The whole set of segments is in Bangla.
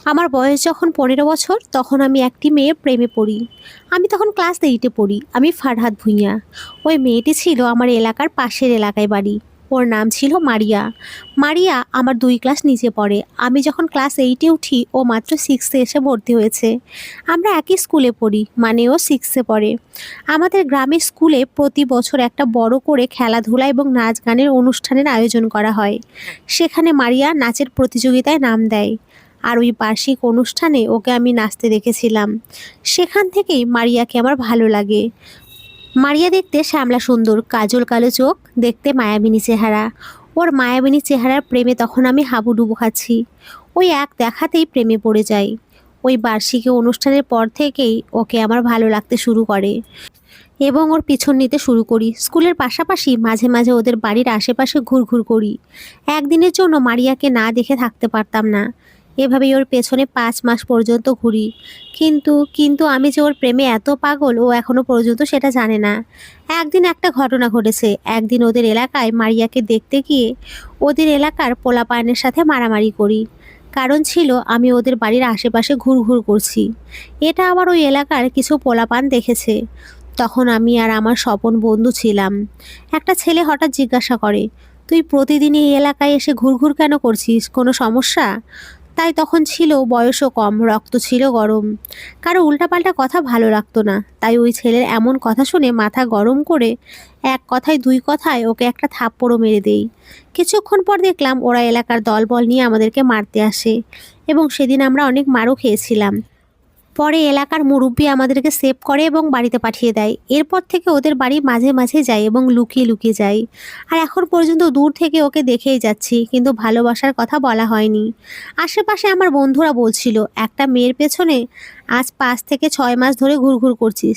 আমার বয়স যখন ১৫ বছর তখন আমি একটি মেয়ের প্রেমে পড়ি। আমি তখন ক্লাস 8-এ পড়ি। আমি ফারহাদ ভূঁইয়া। ওই মেয়েটি ছিল আমার এলাকার পাশের এলাকায় বাড়ি। ওর নাম ছিল মারিয়া। মারিয়া আমার ২ ক্লাস নিচে পড়ে। আমি যখন ক্লাস 8-এ উঠি ও মাত্র 6-এ এসে ভর্তি হয়েছে। আমরা একই স্কুলে পড়ি, মানে ও 6-এ পড়ে। আমাদের গ্রামের স্কুলে প্রতি বছর একটা বড় করে খেলাধুলা এবং নাচ গানের অনুষ্ঠানের আয়োজন করা হয়। সেখানে মারিয়া নাচের প্রতিযোগিতায় নাম দেয়। আর ওই বার্ষিক অনুষ্ঠানে ওকে আমি নাচতে দেখেছিলাম। সেখান থেকেই মারিয়াকে আমার ভালো লাগে। মারিয়া দেখতে শ্যামলা সুন্দর, কাজল কালো চোখ, দেখতে মায়াবিনী চেহারা। ওর মায়াবিনী চেহারার প্রেমে তখন আমি হাবুডুবু খাচ্ছি। ওই এক দেখাতেই প্রেমে পড়ে যাই। ওই বার্ষিক অনুষ্ঠানের পর থেকেই ওকে আমার ভালো লাগতে শুরু করে এবং ওর পিছন নিতে শুরু করি। স্কুলের পাশাপাশি মাঝে মাঝে ওদের বাড়ির আশেপাশে ঘুরঘুর করি। একদিনের জন্য মারিয়াকে না দেখে থাকতে পারতাম না। এভাবেই ওর পেছনে ৫ মাস পর্যন্ত ঘুরি। কিন্তু আমি যে ওর প্রেমে এত পাগল ও এখনো পর্যন্ত সেটা জানে না। একদিন একটা ঘটনা ঘটেছে। একদিন ওদের এলাকায় মারিয়াকে দেখতে গিয়ে ওদের এলাকার পোলাপানের সাথে মারামারি করি। কারণ ছিল আমি ওদের বাড়ির আশেপাশে ঘুরঘুর করছি। এটা আবার ওই এলাকার কিছু পোলাপান দেখেছে। তখন আমি আর আমার স্বপন বন্ধু ছিলাম। একটা ছেলে হঠাৎ জিজ্ঞাসা করে, তুই প্রতিদিন এই এলাকায় এসে ঘুরঘুর কেন করছিস, কোনো সমস্যা? তাই তখন ছিল বয়সও কম, রক্ত ছিল গরম। কারো উল্টাপাল্টা কথা ভালো লাগতো না। তাই ওই ছেলের এমন কথা শুনে মাথা গরম করে এক কথায় ২ কথায় ওকে একটা থাপ্পড়ও মেরে দেই। কিছুক্ষণ পর দেখলাম ওরা এলাকার দলবল নিয়ে আমাদেরকে মারতে আসে এবং সেদিন আমরা অনেক মারও খেয়েছিলাম। পরে এলাকার মুরব্বি আমাদেরকে সেভ করে এবং বাড়িতে পাঠিয়ে দেয়। এরপর থেকে ওদের বাড়ি মাঝে মাঝে যাই এবং লুকিয়ে লুকিয়ে যাই। আর এখন পর্যন্ত দূর থেকে ওকে দেখেই যাচ্ছি, কিন্তু ভালোবাসার কথা বলা হয়নি। আশেপাশে আমার বন্ধুরা বলছিল, একটা মেয়ের পেছনে আজ ৫ থেকে ৬ মাস ধরে ঘুরঘুর করছিস,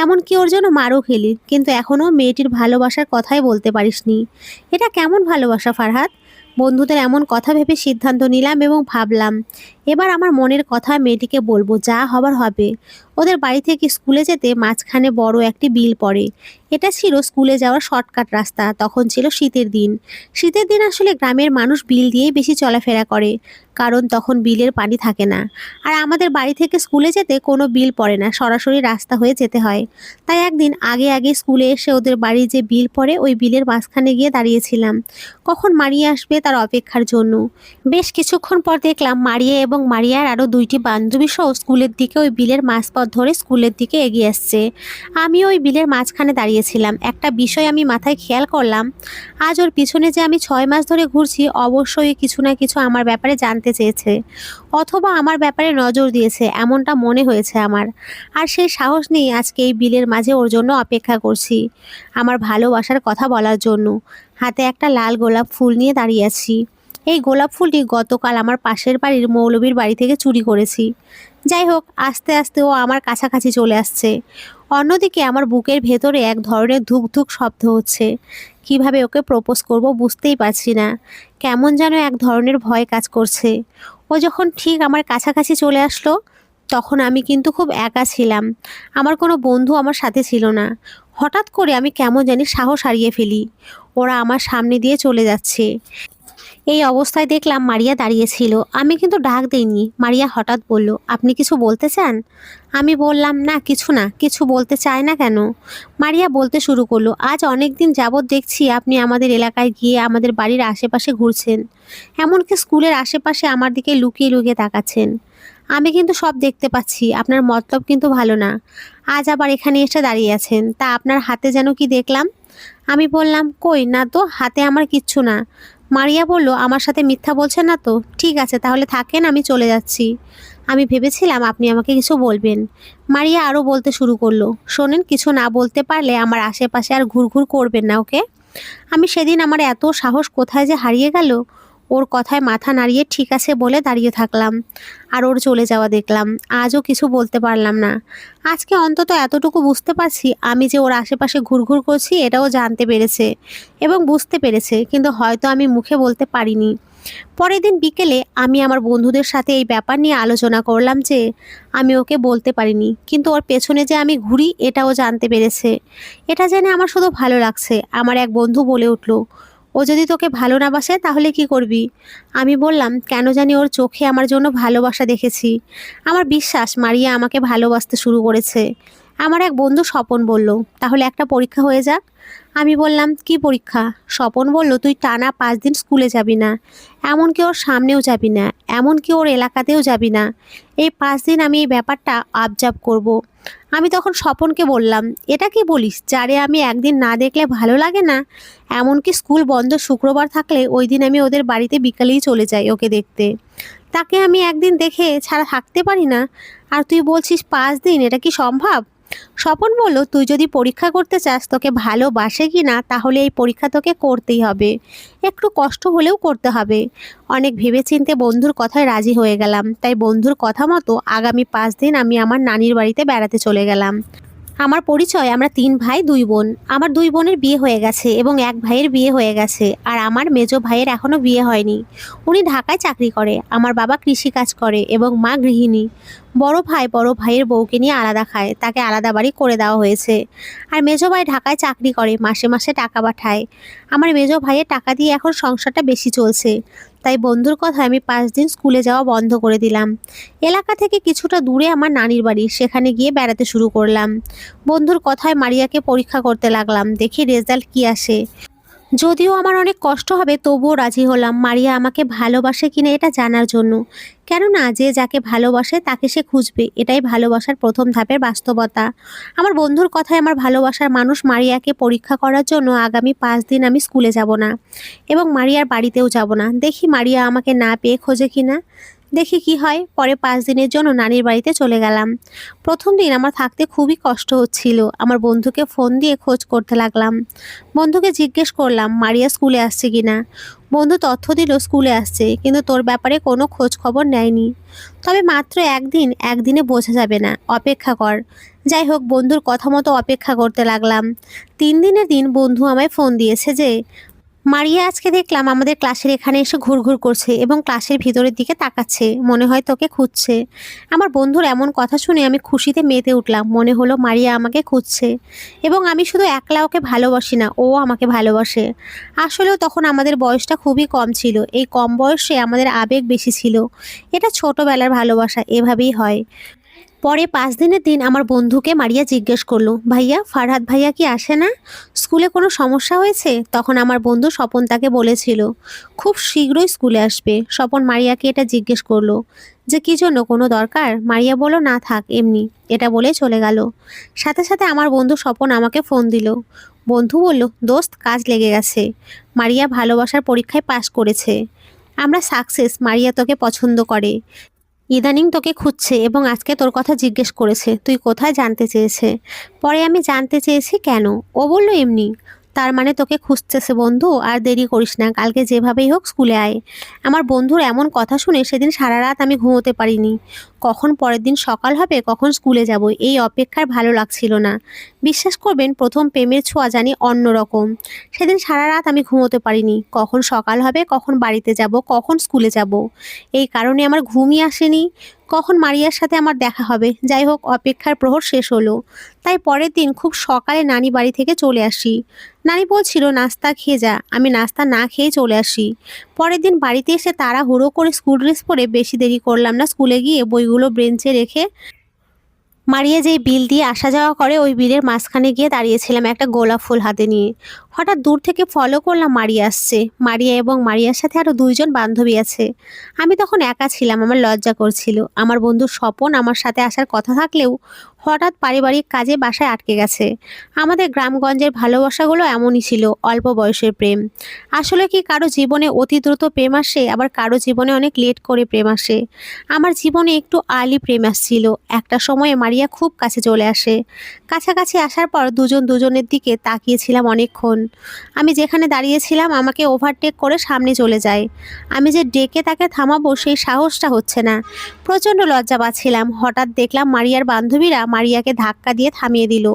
এমনকি ওর জন্য মারও খেলি, কিন্তু এখনও মেয়েটির ভালোবাসার কথাই বলতে পারিসনি। এটা কেমন ভালোবাসা ফারহাদ? বন্ধুদের এমন কথা ভেবে সিদ্ধান্ত নিলাম এবং ভাবলাম এবার আমার মনের কথা মেয়েটিকে বলবো, যা হবার হবে। ওদের বাড়ি থেকে স্কুলে যেতে মাঝখানে বড় একটি বিল পড়ে। এটা ছিল স্কুলে যাওয়ার শর্টকাট রাস্তা। তখন ছিল শীতের দিন। শীতের দিন আসলে গ্রামের মানুষ বিল দিয়েই বেশি চলাফেরা করে, কারণ তখন বিলের পানি থাকে না। আর আমাদের বাড়ি থেকে স্কুলে যেতে কোনো বিল পড়ে না, সরাসরি রাস্তা হয়ে যেতে হয়। তাই একদিন আগে আগে স্কুলে এসে ওদের বাড়ি যে বিল পড়ে ওই বিলের মাঝখানে গিয়ে দাঁড়িয়েছিলাম, কখন মারিয়া আসবে তার অপেক্ষার জন্য। বেশ কিছুক্ষণ পর দেখলাম মারিয়া এবং মারিয়ার আরও ২টি বান্ধবী সহ স্কুলের দিকে ওই বিলের মাঝপথ ধরে স্কুলের দিকে এগিয়ে আসছে। আমি ওই বিলের মাঝখানে দাঁড়িয়েছিলাম। একটা বিষয় আমি মাথায় খেয়াল করলাম, আজ ওর পিছনে যে আমি ৬ মাস ধরে ঘুরছি, অবশ্যই কিছু না কিছু আমার ব্যাপারে জানতে চেয়েছে, অথবা আমার ব্যাপারে নজর দিয়েছে, এমনটা মনে হয়েছে আমার। আর সেই সাহস নিয়ে আজকে এই বিলের মাঝে ওর জন্য অপেক্ষা করছি, আমার ভালোবাসার কথা বলার জন্য। হাতে একটা লাল গোলাপ ফুল নিয়ে দাঁড়িয়ে আছি। এই গোলাপ ফুলটি গতকাল আমার পাশের বাড়ির মৌলবীর বাড়ি থেকে চুরি করেছি। যাই হোক, আস্তে আস্তে ও আমার কাছাকাছি চলে আসছে। অন্যদিকে আমার বুকের ভেতরে এক ধরনের ধুক ধুক শব্দ হচ্ছে। কিভাবে ওকে প্রপোজ করব বুঝতেই পারছি না। কেমন যেন এক ধরনের ভয় কাজ করছে। ও যখন ঠিক আমার কাছাকাছি চলে আসলো, তখন আমি কিন্তু খুব একা ছিলাম। আমার কোনো বন্ধু আমার সাথে ছিল না। হঠাৎ করে আমি কেমন জানি সাহস হারিয়ে ফেলি। ওরা আমার সামনে দিয়ে চলে যাচ্ছে। এই অবস্থায় দেখলাম মারিয়া দাঁড়িয়েছিল। আমি কিন্তু ডাক দেইনি। মারিয়া হঠাৎ বলল, আপনি কিছু বলতে চান? আমি বললাম, না কিছু না। কিছু বলতে চায় না কেন? মারিয়া বলতে শুরু করলো, আজ অনেক দিন যাবৎ দেখছি আপনি আমাদের এলাকায় গিয়ে আমাদের বাড়ির আশেপাশে ঘুরছেন, এমনকি স্কুলের আশেপাশে আমার দিকে লুকিয়ে লুকিয়ে তাকাচ্ছেন। আমি কিন্তু সব দেখতে পাচ্ছি। আপনার মতলব কিন্তু ভালো না। আজ আবার এখানে এসে দাঁড়িয়ে আছেন, তা আপনার হাতে যেন কি দেখলাম। আমি বললাম, কই না তো, হাতে আমার কিচ্ছু না। মারিয়া বলল, আমার সাথে মিথ্যা বলছেন না তো? ঠিক আছে, তাহলে থাকেন, আমি চলে যাচ্ছি। আমি ভেবেছিলাম আপনি আমাকে কিছু বলবেন। মারিয়া আরও বলতে শুরু করলো, শোনেন, কিছু না বলতে পারলে আমার আশেপাশে আর ঘুরঘুর করবেন না, ওকে? আমি সেদিন আমার এত সাহস কোথায় যে হারিয়ে গেল। ওর কথায় মাথা নাড়িয়ে ঠিক আছে বলে দাঁড়িয়ে থাকলাম। আর ওর চলে যাওয়া দেখলাম। আজও কিছু বলতে পারলাম না। আজকে অন্তত এতটুকু বুঝতে পারছি, আমি যে ওর আশেপাশে ঘুরঘুর করছি এটাও জানতে পেরেছে এবং বুঝতে পেরেছে, কিন্তু হয়তো আমি মুখে বলতে পারিনি। পরের দিন বিকেলে আমি আমার বন্ধুদের সাথে এই ব্যাপার নিয়ে আলোচনা করলাম যে আমি ওকে বলতে পারিনি, কিন্তু ওর পেছনে যে আমি ঘুরি এটাও জানতে পেরেছে। এটা জেনে আমার শুধু ভালো লাগছে। আমার এক বন্ধু বলে উঠল, ও যদি তোকে ভালো না বাসে তাহলে কি করবি? আমি বললাম, কেন জানি ওর চোখে আমার জন্য ভালোবাসা দেখেছি। আমার বিশ্বাস মারিয়া আমাকে ভালোবাসতে শুরু করেছে। আমার এক বন্ধু স্বপন বলল, তাহলে একটা পরীক্ষা হয়ে যাক। আমি বললাম, কি পরীক্ষা? স্বপন বলল, তুই টানা 5 দিন স্কুলে যাবি না, এমনকি ওর সামনেও যাবি না, এমনকি ওর এলাকাতেও যাবি না। এই 5 দিন আমি এই ব্যাপারটা অবজার্ভ করব। আমি তখন স্বপনকে বললাম, এটা কি বলিস? যারে আমি একদিন না দেখলে ভালো লাগে না, এমনকি স্কুল বন্ধ শুক্রবার থাকলে ওই দিন আমি ওদের বাড়িতে বিকালেই চলে যাই ওকে দেখতে। তাকে আমি একদিন দেখে ছাড়া থাকতে পারি না, আর তুই বলছিস 5 দিন? এটা কি সম্ভব? স্বপন বলল, তুই যদি পরীক্ষা করতে চাস তোকে ভালোবাসে কি না, তাহলে এই পরীক্ষা তোকে করতেই হবে, একটু কষ্ট হলেও করতে হবে। অনেক ভেবেচিন্তে বন্ধুর কথায় রাজি হয়ে গেলাম। তাই বন্ধুর কথা মতো আগামী 5 দিন আমি আমার নানির বাড়িতে বেড়াতে চলে গেলাম। আমার পরিচয়, আমরা 3 ভাই 2 বোন। আমার 2 বোনের বিয়ে হয়ে গেছে এবং এক ভাইয়ের বিয়ে হয়ে গেছে, আর আমার মেজো ভাইয়ের এখনও বিয়ে হয়নি। উনি ঢাকায় চাকরি করে। আমার বাবা কৃষিকাজ করে এবং মা গৃহিণী। বড় ভাইয়ের বউকে নিয়ে আলাদা খায়, তাকে আলাদা বাড়ি করে দেওয়া হয়েছে। আর মেজো ভাই ঢাকায় চাকরি করে, মাসে মাসে টাকা পাঠায়। আমার মেজো ভাইয়ের টাকা দিয়ে এখন সংসারটা বেশি চলছে। তাই বন্ধুর কথায় আমি 5 দিন স্কুলে যাওয়া বন্ধ করে দিলাম। এলাকা থেকে কিছুটা দূরে আমার নানির বাড়ি, সেখানে গিয়ে বেড়াতে শুরু করলাম। বন্ধুর কথায় মারিয়াকে পরীক্ষা করতে লাগলাম, দেখি রেজাল্ট কি আসে। যদিও আমার অনেক কষ্ট হবে, তবুও রাজি হলাম মারিয়া আমাকে ভালোবাসে কিনা এটা জানার জন্য। কেননা যে যাকে ভালোবাসে তাকে সে খুঁজবে, এটাই ভালোবাসার প্রথম ধাপের বাস্তবতা। আমার বন্ধুর কথায় আমার ভালোবাসার মানুষ মারিয়াকে পরীক্ষা করার জন্য আগামী 5 দিন আমি স্কুলে যাব না এবং মারিয়ার বাড়িতেও যাব না। দেখি মারিয়া আমাকে না পেয়ে খোঁজে কিনা, দেখি কি হয়। পরে 5 দিনের জন্য নানির বাড়িতে চলে গেলাম। প্রথম দিন আমার থাকতে খুবই কষ্ট হচ্ছিল। আমার বন্ধুকে ফোন দিয়ে খোঁজ করতে লাগলাম। বন্ধুকে জিজ্ঞেস করলাম মারিয়া স্কুলে আসছে কিনা। বন্ধু তথ্য দিল স্কুলে আসছে, কিন্তু তোর ব্যাপারে কোনো খোঁজ খবর নেয়নি। তবে মাত্র একদিন, একদিনে বোঝা যাবে না, অপেক্ষা কর। যাই হোক, বন্ধুর কথা মতো অপেক্ষা করতে লাগলাম। 3 দিনের দিন বন্ধু আমায় ফোন দিয়েছে যে মারিয়া আজকে দেখলাম আমাদের ক্লাসের এখানে এসে ঘুরঘুর করছে এবং ক্লাসের ভিতরের দিকে তাকাচ্ছে, মনে হয় তোকে খুঁজছে। আমার বন্ধুর এমন কথা শুনে আমি খুশিতে মেতে উঠলাম। মনে হলো মারিয়া আমাকে খুঁজছে এবং আমি শুধু একলা ওকে ভালোবাসি না, ও আমাকে ভালোবাসে। আসলেও তখন আমাদের বয়সটা খুবই কম ছিল। এই কম বয়সে আমাদের আবেগ বেশি ছিল। এটা ছোটবেলার ভালোবাসা, এভাবেই হয়। পরে 5 দিনের দিন আমার বন্ধুকে মারিয়া জিজ্ঞেস করলো, ভাইয়া ফারহাদ ভাইয়া কি আসে না? স্কুলে কোনো সমস্যা হয়েছে? তখন আমার বন্ধু স্বপন তাকে বলেছিল খুব শীঘ্রই স্কুলে আসবে। স্বপন মারিয়াকে এটা জিজ্ঞেস করলো যে কি জন্য, কোনো দরকার? মারিয়া বলল, না থাক, এমনি। এটা বলে চলে গেল। সাথে সাথে আমার বন্ধু স্বপন আমাকে ফোন দিল। বন্ধু বলল, দোস্ত কাজ লেগে গেছে, মারিয়া ভালোবাসার পরীক্ষায় পাশ করেছে, আমরা সাকসেস, মারিয়া তোকে পছন্দ করে, ইদানিং তোকে খুঁজছে এবং আজকে তোর কথা জিজ্ঞেস করেছে, তুই কোথায় জানতে চেয়েছে। পরে আমি জানতে চেয়েছি কেন। ও বলল, এমনি। তার মানে তোকে খুঁজতেছে বন্ধু, আর দেরি করিস না, কালকে যেভাবেই হোক স্কুলে আয়। আমার বন্ধুর এমন কথা শুনে সেদিন সারা রাত আমি ঘুমোতে পারিনি। কখন পরের দিন সকাল হবে, কখন স্কুলে যাব, এই অপেক্ষার ভালো লাগছিল না। বিশ্বাস করবেন, প্রথম প্রেমের ছোঁয়া জানি অন্যরকম। সেদিন সারা রাত আমি ঘুমোতে পারিনি, কখন সকাল হবে, কখন বাড়িতে যাব, কখন স্কুলে যাব। এই কারণে আমার ঘুমই আসেনি। কখন মারিয়ার সাথে আমার দেখা হবে। যাই হোক, অপেক্ষার প্রহর শেষ হলো। তাই পরের দিন খুব সকালে নানি বাড়ি থেকে চলে আসি। নানি বলছিল নাস্তা খেয়ে যা, আমি নাস্তা না খেয়ে চলে আসি। পরের দিন বাড়িতে এসে তাড়াহুড়ো করে স্কুল ড্রেস পরে বেশি দেরি করলাম না, স্কুলে গিয়ে বইগুলো বেঞ্চে রেখে মারিয়া যেই বিল দিয়ে আসা যাওয়া করে ওই বিলের মাঝখানে গিয়ে দাঁড়িয়েছিলাম একটা গোলাপ ফুল হাতে নিয়ে। হঠাৎ দূর থেকে ফলো করলাম মারিয়া আসছে। মারিয়া এবং মারিয়ার সাথে আরও 2জন বান্ধবী আছে। আমি তখন একা ছিলাম, আমার লজ্জা করছিল। আমার বন্ধু স্বপন আমার সাথে আসার কথা থাকলেও হঠাৎ পারিবারিক কাজে বাসায় আটকে গেছে। আমাদের গ্রামগঞ্জের ভালোবাসাগুলো এমনই ছিল, অল্প বয়সের প্রেম। আসলে কি কারো জীবনে অতি দ্রুত প্রেম আসে, আবার কারো জীবনে অনেক লেট করে প্রেম আসে। আমার জীবনে একটু আর্লি প্রেম আসছিল। একটা সময়ে মারিয়া খুব কাছে চলে আসে। কাছাকাছি আসার পর 2জন 2জনের দিকে তাকিয়েছিলাম অনেকক্ষণ। আমি যেখানে দাঁড়িয়েছিলাম আমাকে ওভারটেক করে সামনে চলে যায়। আমি যে ডেকে তাকে থামাবো সেই সাহসটা হচ্ছে না। প্রচণ্ড লজ্জা পাচ্ছিলাম। হঠাৎ দেখলাম মারিয়ার বান্ধবীরা মারিয়াকে ধাক্কা দিয়ে থামিয়ে দিল।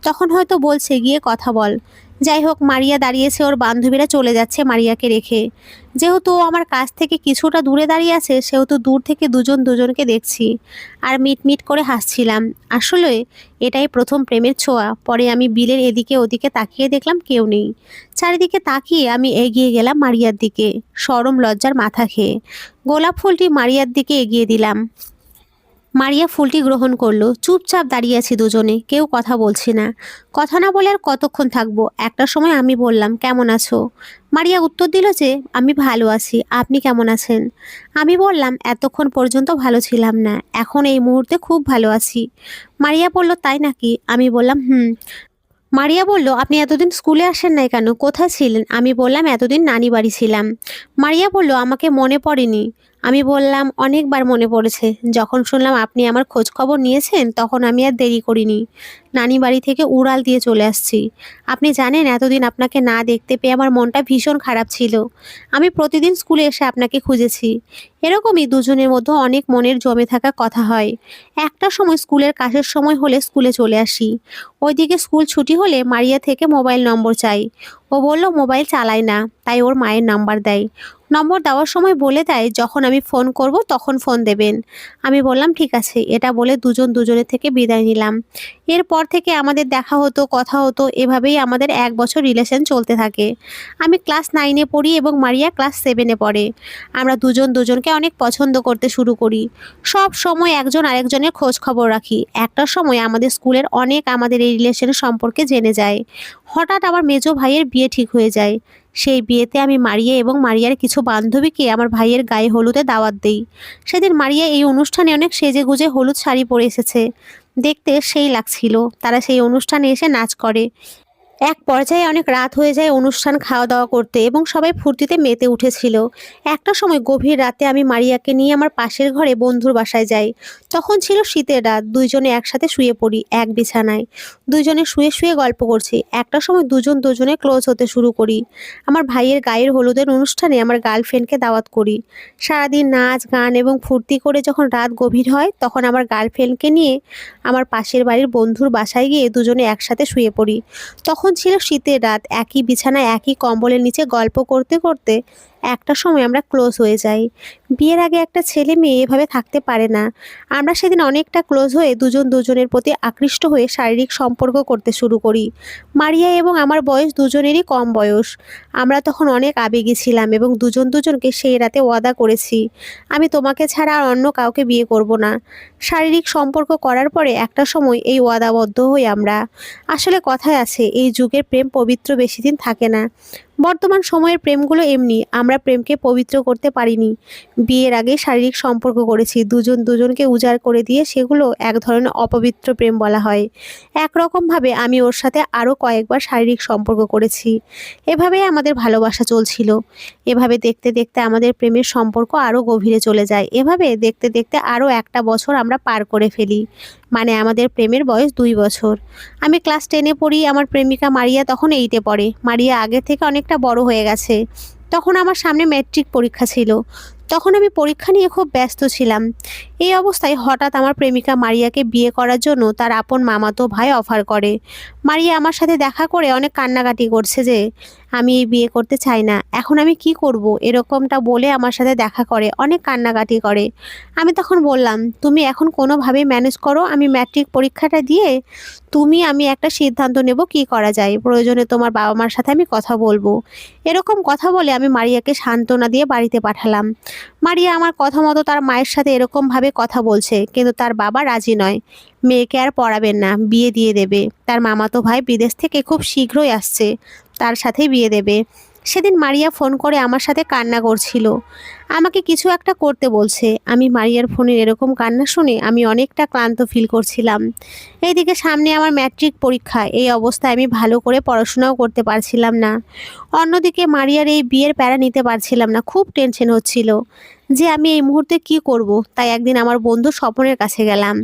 তখন হয়তো বলছে, গিয়ে কথা বল। যাই হোক, মারিয়া দাঁড়িয়েছে, ওর বান্ধবীরা চলে যাচ্ছে মারিয়াকে রেখে। যেহেতু ও আমার কাছ থেকে কিছুটা দূরে দাঁড়িয়ে আছে, সেহেতু দূর থেকে দুজন দুজনকে দেখছি আর মিটমিট করে হাসছিলাম। আসলে এটাই প্রথম প্রেমের ছোঁয়া। পরে আমি বিলের এদিকে ওদিকে তাকিয়ে দেখলাম কেউ নেই। চারিদিকে তাকিয়ে আমি এগিয়ে গেলাম মারিয়ার দিকে, শরম লজ্জার মাথা খেয়ে। গোলাপ ফুলটি মারিয়ার দিকে এগিয়ে দিলাম। মারিয়া ফুলটি গ্রহণ করলো। চুপচাপ দাঁড়িয়ে আছি দুজনে, কেউ কথা বলছি না। কথা না বলে আর কতক্ষণ থাকবো? একটা সময় আমি বললাম, কেমন আছো? মারিয়া উত্তর দিল যে, আমি ভালো আছি, আপনি কেমন আছেন? আমি বললাম, এতক্ষণ পর্যন্ত ভালো ছিলাম না, এখন এই মুহূর্তে খুব ভালো আছি। মারিয়া বলল, তাই নাকি? আমি বললাম, হুম। মারিয়া বলল, আপনি এতদিন স্কুলে আসেন নাই কেন? কোথায় ছিলেন? আমি বললাম, এতদিন নানি বাড়ি ছিলাম। মারিয়া বলল, আমাকে মনে পড়েনি? আমি বললাম, অনেকবার মনে পড়েছে। যখন শুনলাম আপনি আমার খোঁজ খবর নিয়েছেন, তখন আমি আর দেরি করিনি। নানি বাড়ি থেকে উড়াল দিয়ে চলে আসছি। আপনি জানেন, এতদিন আপনাকে না দেখতে পেয়ে আমার মনটা ভীষণ খারাপ ছিল। আমি প্রতিদিন স্কুলে এসে আপনাকে খুঁজেছি। এরকমই দুজনের মধ্যে অনেক মনের জমে থাকা কথা হয়। একটা সময় স্কুলের কাজের সময় হলে স্কুলে চলে আসি। ওইদিকে স্কুল ছুটি হলে মারিয়া থেকে মোবাইল নম্বর চাই। ও বলল মোবাইল চালায় না, তাই ওর মায়ের নাম্বার দেয়। নম্বর দেওয়ার সময় বলে দেয়, যখন আমি ফোন করব তখন ফোন দেবেন। আমি বললাম, ঠিক আছে। এটা বলে দুজন দুজনের থেকে বিদায় নিলাম। এরপর থেকে আমাদের দেখা হতো, কথা হতো, এভাবেই আমাদের 1 বছর রিলেশন চলতে থাকে। আমি ক্লাস 9-এ পড়ি এবং মারিয়া ক্লাস 7-এ পড়ে। আমরা দুজন দুজনকে অনেক পছন্দ করতে শুরু করি। সব সময় একজন আরেকজনের খোঁজ খবর রাখি। একটা সময় আমাদের স্কুলের অনেক আমাদের এই রিলেশনের সম্পর্কে জেনে যায়। হঠাৎ আমার মেজো ভাইয়ের বিয়ে ঠিক হয়ে যায়। সেই বিয়েতে আমি মারিয়া এবং মারিয়ার কিছু বান্ধবীকে আমার ভাইয়ের গায়ে হলুদে দাওয়াত দেই। সেদিন মারিয়া এই অনুষ্ঠানে অনেক সেজেগুজে হলুদ শাড়ি পরে এসেছে। দেখতে সেই লাগছিল। তারা সেই অনুষ্ঠানে এসে নাচ করে। এক পর্যায়ে অনেক রাত হয়ে যায় অনুষ্ঠান খাওয়া দাওয়া করতে এবং সবাই ফুর্তিতে মেতে উঠেছিল। একটা সময় গভীর রাতে আমি মারিয়াকে নিয়ে আমার পাশের ঘরে বন্ধুর বাসায় যাই। তখন ছিল শীতের রাত। দুইজনে একসাথে শুয়ে পড়ি এক বিছানায়। দুইজনে শুয়ে শুয়ে গল্প করছি। একটা সময় দুজন দুজনে ক্লোজ হতে শুরু করি। আমার ভাইয়ের গায়ের হলুদের অনুষ্ঠানে আমার গার্লফ্রেন্ডকে দাওয়াত করি। সারাদিন নাচ গান এবং ফুর্তি করে যখন রাত গভীর হয়, তখন আমার গার্লফ্রেন্ডকে নিয়ে আমার পাশের বাড়ির বন্ধুর বাসায় গিয়ে দুজনে একসাথে শুয়ে পড়ি। তখন ছিল শীতের রাত। একই বিছানায় একই কম্বলের নিচে গল্প করতে করতে একটা সময় আমরা ক্লোজ হয়ে যাই। বিয়ের আগে একটা ছেলে মেয়ে এভাবে থাকতে পারে না। আমরা সেদিন অনেকটা ক্লোজ হয়ে দুজন দুজনের প্রতি আকৃষ্ট হয়ে শারীরিক সম্পর্ক করতে শুরু করি। মারিয়া এবং আমার বয়স দুজনেরই কম বয়স। আমরা তখন অনেক আবেগী ছিলাম এবং দুজন দুজনকে সেই রাতে ওয়াদা করেছি, আমি তোমাকে ছাড়া আর অন্য কাউকে বিয়ে করব না। শারীরিক সম্পর্ক করার পরে একটা সময় এই ওয়াদাবদ্ধ হই আমরা। আসলে কথায় আছে, এই যুগের প্রেম পবিত্র বেশি দিন থাকে না। বর্তমান সময়ের প্রেমগুলো এমনি, আমরা প্রেমকে পবিত্র করতে পারিনি। বিয়ের আগে শারীরিক সম্পর্ক করেছি, দুজন দুজনকে উজাড় করে দিয়ে সেগুলো এক ধরনের অপবিত্র প্রেম বলা হয়। একরকমভাবে আমি ওর সাথে আরও কয়েকবার শারীরিক সম্পর্ক করেছি। এভাবেই আমাদের ভালোবাসা চলছিল। এভাবে দেখতে দেখতে আমাদের প্রেমের সম্পর্ক আরও গভীরে চলে যায়। এভাবে দেখতে দেখতে আরও একটা বছর আমরা পার করে ফেলি। মানে আমাদের প্রেমের বয়স 2 বছর। আমি ক্লাস 10-এ পড়ি, আমার প্রেমিকা মারিয়া তখন 8-এ পড়ে। মারিয়া আগের থেকে অনেকটা বড় হয়ে গেছে। তখন আমার সামনে ম্যাট্রিক পরীক্ষা ছিল। তখন আমি পরীক্ষা নিয়ে খুব ব্যস্ত ছিলাম। এই অবস্থায় হঠাৎ আমার প্রেমিকা মারিয়াকে বিয়ে করার জন্য তার আপন মামাতো ভাই অফার করে। মারিয়া আমার সাথে দেখা করে অনেক কান্নাকাটি করছে যে, আমি এই বিয়ে করতে চাই না, এখন আমি কি করব, এরকমটা বলে আমার সাথে দেখা করে অনেক কান্নাকাটি করে। আমি তখন বললাম, তুমি এখন কোনোভাবে ম্যানেজ করো, আমি ম্যাট্রিক পরীক্ষাটা দিয়ে আমি একটা সিদ্ধান্ত নেব কি করা যায়। প্রয়োজনে তোমার বাবা মার সাথে আমি কথা বলবো। এরকম কথা বলে আমি মারিয়াকে সান্ত্বনা দিয়ে বাড়িতে পাঠালাম। মারিয়া আমার কথা মতো তার মায়ের সাথে এরকমভাবে কথা বলছে, কিন্তু তার বাবা রাজি নয়। মেয়েকে আর পড়াবেন না, বিয়ে দিয়ে দেবে। তার মামাতো ভাই বিদেশ থেকে খুব শীঘ্রই আসছে, তার সাথেই বিয়ে দেবে। সেদিন মারিয়া ফোন করে আমার সাথে কান্না করছিল, আমাকে কিছু একটা করতে বলছে। আমি মারিয়ার ফোনের এরকম কান্না শুনে আমি অনেকটা ক্লান্ত ফিল করছিলাম। এইদিকে সামনে আমার ম্যাট্রিক পরীক্ষা, এই অবস্থায় আমি ভালো করে পড়াশোনাও করতে পারছিলাম না। অন্যদিকে মারিয়ার এই বিয়ের প্যারা নিতে পারছিলাম না, খুব টেনশন হচ্ছিল যে আমি এই মুহূর্তে কি করব। তাই একদিন আমার বন্ধু স্বপনের কাছে গেলাম।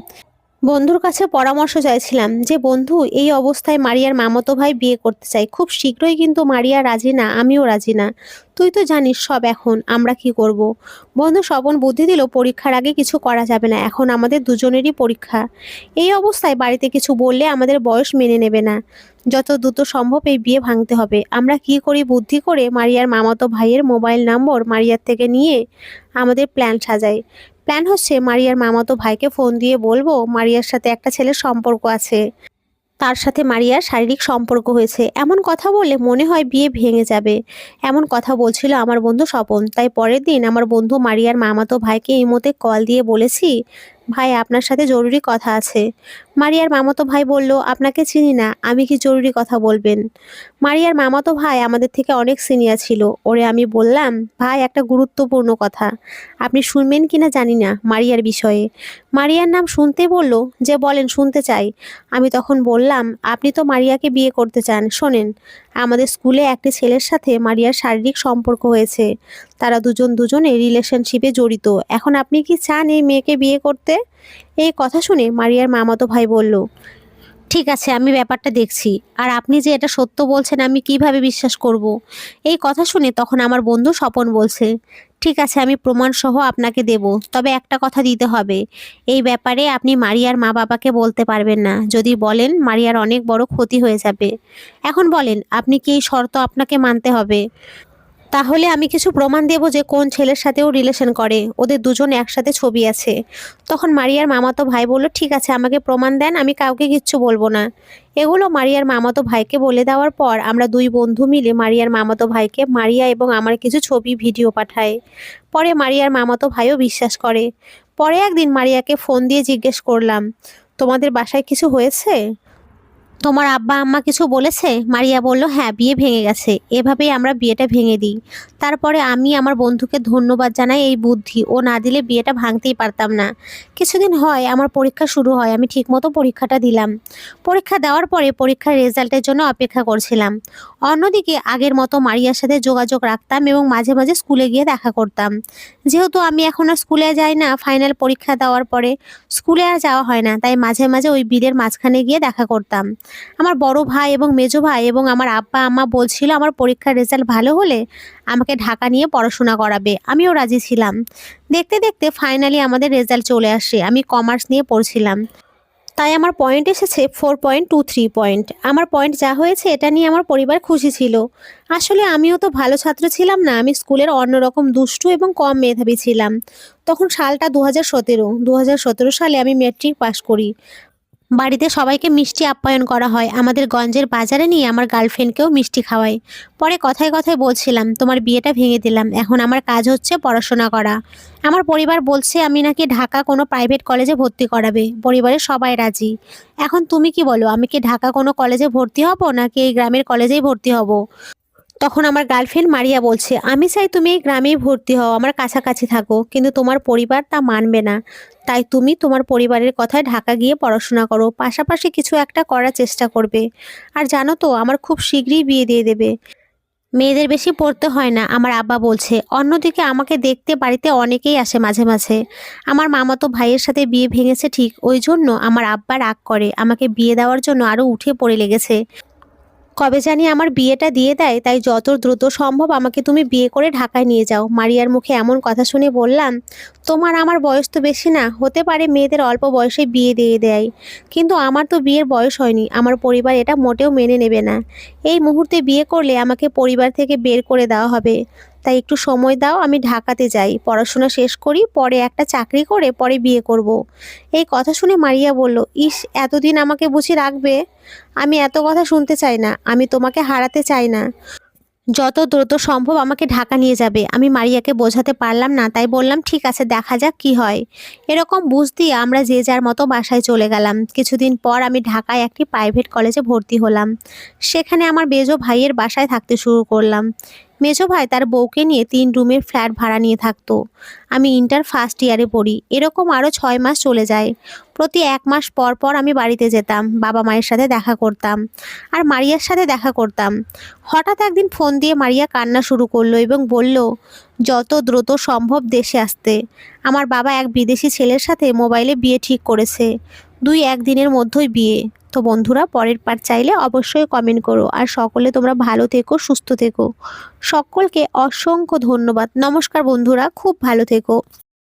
বন্ধুর কাছে পরামর্শ চাইছিলাম যে বন্ধু, এই অবস্থায় মারিয়ার মামাতো ভাই বিয়ে করতে চাই, খুব শীঘ্রই, কিন্তু মারিয়া রাজি না, আমিও রাজি না। তুই তো জানিস সব, এখন আমরা কি করব? বন্ধু স্বপন বুদ্ধি দিল, পরীক্ষার আগে কিছু করা যাবে না, এখন আমাদের দুজনেরই পরীক্ষা। এই অবস্থায় বাড়িতে কিছু বললে আমাদের বয়স মেনে নেবে না। যত দ্রুত সম্ভব এই বিয়ে ভাঙতে হবে। আমরা কি করি বুদ্ধি করে মারিয়ার মামাতো ভাইয়ের মোবাইল নম্বর মারিয়ার থেকে নিয়ে আমাদের প্ল্যান সাজাই। প্ল্যান হচ্ছে, মারিয়ার মামাতো ভাইকে ফোন দিয়ে বলবো মারিয়ার সাথে একটা ছেলের সম্পর্ক আছে, তার সাথে মারিয়ার শারীরিক সম্পর্ক হয়েছে, এমন কথা বললে মনে হয় বিয়ে ভেঙে যাবে। এমন কথা বলছিল আমার বন্ধু স্বপন। তাই পরের দিন আমার বন্ধু মারিয়ার মামাতো ভাইকে ইমোতে কল দিয়ে বলেছি, ভাই আপনার সাথে জরুরি কথা আছে। মারিয়ার মামাতো ভাই বলল, আপনাকে চিনি না, আমি কি জরুরি কথা বলবেন? মারিয়ার মামাতো ভাই আমাদের থেকে অনেক সিনিয়র ছিল। ওরে আমি বললাম, ভাই একটা গুরুত্বপূর্ণ কথা, আপনি শুনবেন কিনা জানি না, মারিয়ার বিষয়ে। মারিয়ার নাম শুনতে বলল যে বলেন, শুনতে চাই। আমি তখন বললাম, আপনি তো মারিয়াকে বিয়ে করতে চান, শোনেন, আমাদের স্কুলে একটি ছেলের সাথে মারিয়ার শারীরিক সম্পর্ক হয়েছে, তারা দুজনে রিলেশনশিপে জড়িত। এখন আপনি কি চান এই মেয়েকে বিয়ে করতে? এই কথা শুনে মারিয়ার মামাতো ভাই বলল, ঠিক আছে, আমি ব্যাপারটা দেখছি। আর আপনি যে এটা সত্য বলছেন, আমি কিভাবে বিশ্বাস করব? এই কথা শুনে তখন আমার বন্ধু স্বপন বলছে, ঠিক আছে, আমি প্রমাণ সহ আপনাকে দেব, তবে একটা কথা দিতে হবে, এই ব্যাপারে আপনি মারিয়ার মা বাবাকে বলতে পারবেন না। যদি বলেন, মারিয়ার অনেক বড় ক্ষতি হয়ে যাবে। এখন বলেন, আপনি কি এই শর্ত আপনাকে মানতে হবে? তাহলে আমি কিছু প্রমাণ দেব যে কোন ছেলের সাথেও রিলেশন করে, ওদের দুজন একসাথে ছবি আছে। তখন মারিয়ার মামাতো ভাই বলল, ঠিক আছে, আমাকে প্রমাণ দেন, আমি কাউকে কিচ্ছু বলবো না। এগুলো মারিয়ার মামাতো ভাইকে বলে দেওয়ার পর আমরা দুই বন্ধু মিলে মারিয়ার মামাতো ভাইকে মারিয়া এবং আমার কিছু ছবি ভিডিও পাঠাই। পরে মারিয়ার মামাতো ভাইও বিশ্বাস করে। পরে একদিন মারিয়াকে ফোন দিয়ে জিজ্ঞেস করলাম, তোমাদের বাসায় কিছু হয়েছে? তোমার আব্বা আম্মা কিছু বলেছে? মারিয়া বলল, হ্যাঁ, বিয়ে ভেঙে গেছে। এভাবেই আমরা বিয়েটা ভেঙে দিই। তারপরে আমি আমার বন্ধুকে ধন্যবাদ জানাই, এই বুদ্ধি, ও না দিলে বিয়েটা ভাঙতেই পারতাম না। কিছুদিন হয় আমার পরীক্ষা শুরু হয়, আমি ঠিকমতো পরীক্ষাটা দিলাম। পরীক্ষা দেওয়ার পরে পরীক্ষার রেজাল্টের জন্য অপেক্ষা করছিলাম। অন্যদিকে আগের মতো মারিয়ার সাথে যোগাযোগ রাখতাম এবং মাঝে মাঝে স্কুলে গিয়ে দেখা করতাম। যেহেতু আমি এখন আর স্কুলে যাই না, ফাইনাল পরীক্ষা দেওয়ার পরে স্কুলে আর যাওয়া হয় না, তাই মাঝে মাঝে ওই বিলের মাঝখানে গিয়ে দেখা করতাম। আমার বড় ভাই এবং মেজো ভাই এবং আমার আব্বা আম্মা বলছিল আমার পরীক্ষার রেজাল্ট ভালো হলে আমাকে ঢাকা নিয়ে পড়াশোনা করাবে। আমিও রাজি ছিলাম। দেখতে দেখতে ফাইনালি আমাদের রেজাল্ট চলে আসে। আমি কমার্স নিয়ে পড়ছিলাম, তাই আমার পয়েন্ট এসেছে 4.23 পয়েন্ট। আমার পয়েন্ট যা হয়েছে এটা নিয়ে আমার পরিবার খুশি ছিল। আসলে আমিও তো ভালো ছাত্র ছিলাম না, আমি স্কুলের অন্যরকম দুষ্টু এবং কম মেধাবী ছিলাম। তখন সালটা 2017। 2017 সালে আমি ম্যাট্রিক পাশ করি। বাড়িতে সবাইকে মিষ্টি আপ্যায়ন করা হয়, আমাদের গঞ্জের বাজারে নিয়ে আমার গার্লফ্রেন্ডকেও মিষ্টি খাওয়াই। পরে কথায় কথায় বলছিলাম, তোমার বিয়েটা ভেঙে দিলাম, এখন আমার কাজ হচ্ছে পড়াশোনা করা। আমার পরিবার বলছে আমি নাকি ঢাকা কোনো প্রাইভেট কলেজে ভর্তি করাবে, পরিবারের সবাই রাজি। এখন তুমি কি বলো, আমি কি ঢাকা কোনো কলেজে ভর্তি হব নাকি এই গ্রামের কলেজেই ভর্তি হব? তখন আমার গার্লফ্রেন্ড মারিয়া বলছে, আমি চাই তুমি এই গ্রামেই ভর্তি হও, আমার কাছাকাছি থাকো, কিন্তু তোমার পরিবার তা মানবে না। তাই তুমি তোমার পরিবারের কথায় ঢাকা গিয়ে পড়াশোনা করো, পাশাপাশি কিছু একটা করার চেষ্টা করবে। আর জানো তো, আমার খুব শীঘ্রই বিয়ে দিয়ে দেবে, মেয়েদের বেশি পড়তে হয় না, আমার আব্বা বলছে। অন্যদিকে আমাকে দেখতে বাড়িতে অনেকেই আসে মাঝে মাঝে। আমার মামাতো ভাইয়ের সাথে বিয়ে ভেঙেছে ঠিক, ওই জন্য আমার আব্বা রাগ করে, আমাকে বিয়ে দেওয়ার জন্য আরও উঠে পড়ে লেগেছে। কবে জানি আমার বিয়েটা দিয়ে দেয়, তাই যত দ্রুত সম্ভব আমাকে তুমি বিয়ে করে ঢাকায় নিয়ে যাও। মারিয়ার মুখে এমন কথা শুনে বললাম, তোমার আমার বয়স তো বেশি না, হতে পারে মেয়েদের অল্প বয়সে বিয়ে দিয়ে দেয়, কিন্তু আমার তো বিয়ের বয়স হয়নি, আমার পরিবার এটা মোটেও মেনে নেবে না। এই মুহূর্তে বিয়ে করলে আমাকে পরিবার থেকে বের করে দেওয়া হবে। তাই একটু সময় দাও, আমি ঢাকাতে যাই, পড়াশোনা শেষ করি, পরে একটা চাকরি করে পরে বিয়ে করব। এই কথা শুনে মারিয়া বলল, ইস, এতদিন আমাকে বুঝি রাখবে? আমি এত কথা শুনতে চাই না, আমি তোমাকে হারাতে চাই না, যত দ্রুত সম্ভব আমাকে ঢাকা নিয়ে যাবে। আমি মারিয়াকে বোঝাতে পারলাম না, তাই বললাম, ঠিক আছে, দেখা যাক কি হয়। এরকম বুঝ দিয়ে আমরা যে যার মতো বাসায় চলে গেলাম। কিছুদিন পর আমি ঢাকায় একটি প্রাইভেট কলেজে ভর্তি হলাম। সেখানে আমার মেজো ভাইয়ের বাসায় থাকতে শুরু করলাম। মেজো ভাই তার বউকে নিয়ে 3 রুমের ফ্ল্যাট ভাড়া নিয়ে থাকতো। আমি ইন্টার ফার্স্ট ইয়ারে পড়ি। এরকম আরও 6 মাস চলে যায়। প্রতি 1 মাস পর পর আমি বাড়িতে যেতাম, বাবা মায়ের সাথে দেখা করতাম আর মারিয়ার সাথে দেখা করতাম। হঠাৎ একদিন ফোন দিয়ে মারিয়া কান্না শুরু করলো এবং বলল, যত দ্রুত সম্ভব দেশে আসতে। আমার বাবা এক বিদেশি ছেলের সাথে মোবাইলে বিয়ে ঠিক করেছে। 2-1 দিনের মধ্যেই বিয়ে। তো বন্ধুরা, পরের পার্ট চাইলে অবশ্যই কমেন্ট করো। আর সকলে তোমরা ভালো থেকো, সুস্থ থেকো। সকলকে অসংখ্য ধন্যবাদ। নমস্কার বন্ধুরা, খুব ভালো থেকো।